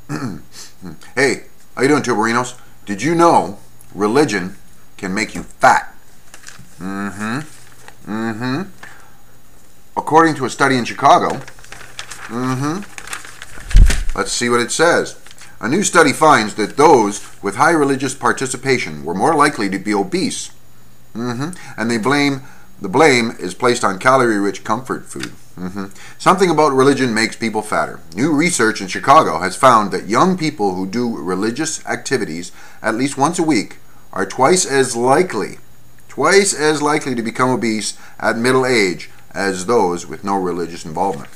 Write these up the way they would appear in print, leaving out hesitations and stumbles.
Hey, how you doing, Tuberinos? Did you know religion can make you fat? According to a study in Chicago, let's see what it says. A new study finds that those with high religious participation were more likely to be obese. And the blame is placed on calorie-rich comfort food. Something about religion makes people fatter. New research in Chicago has found that young people who do religious activities at least once a week are twice as likely to become obese at middle age as those with no religious involvement.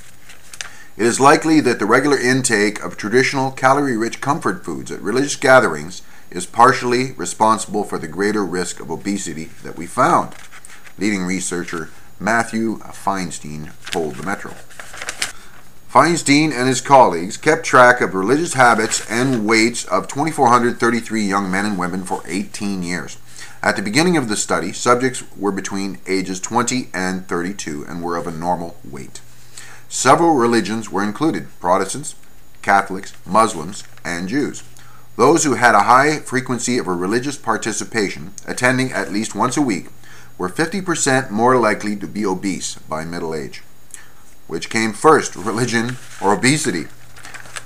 It is likely that the regular intake of traditional calorie-rich comfort foods at religious gatherings is partially responsible for the greater risk of obesity that we found, leading researcher Matthew Feinstein told the Metro. Feinstein and his colleagues kept track of religious habits and weights of 2,433 young men and women for 18 years. At the beginning of the study, subjects were between ages 20 and 32 and were of a normal weight. Several religions were included: Protestants, Catholics, Muslims, and Jews. Those who had a high frequency of a religious participation, attending at least once a week, were 50% more likely to be obese by middle age. Which came first, religion or obesity?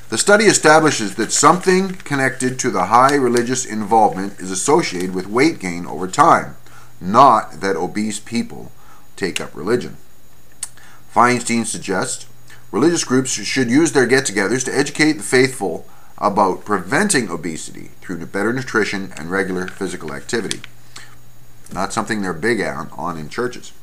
The study establishes that something connected to the high religious involvement is associated with weight gain over time, not that obese people take up religion. Feinstein suggests religious groups should use their get-togethers to educate the faithful about preventing obesity through better nutrition and regular physical activity. Not something they're big on in churches.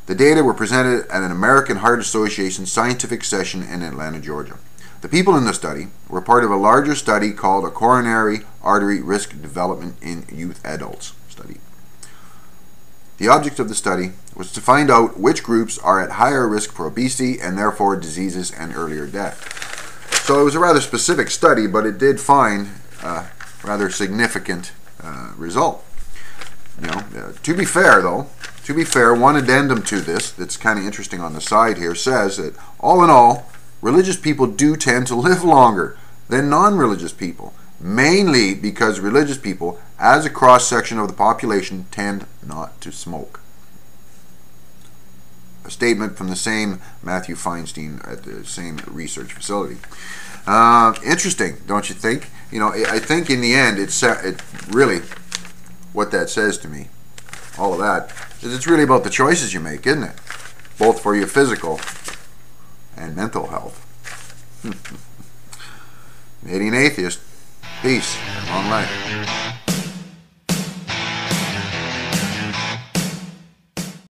The data were presented at an American Heart Association scientific session in Atlanta, Georgia. The people in the study were part of a larger study called a Coronary Artery Risk Development in Youth Adults study. The object of the study was to find out which groups are at higher risk for obesity and therefore diseases and earlier death. So it was a rather specific study, but it did find a rather significant result. To be fair, one addendum to this that's kind of interesting on the side here says that all in all, religious people do tend to live longer than non-religious people, mainly because religious people, as a cross-section of the population, tend not to smoke. A statement from the same Matthew Feinstein at the same research facility. Interesting, don't you think? I think in the end, it really, what that says to me, all of that, is it's really about the choices you make, isn't it? Both for your physical and mental health. Canadian Atheist. Peace. Long life.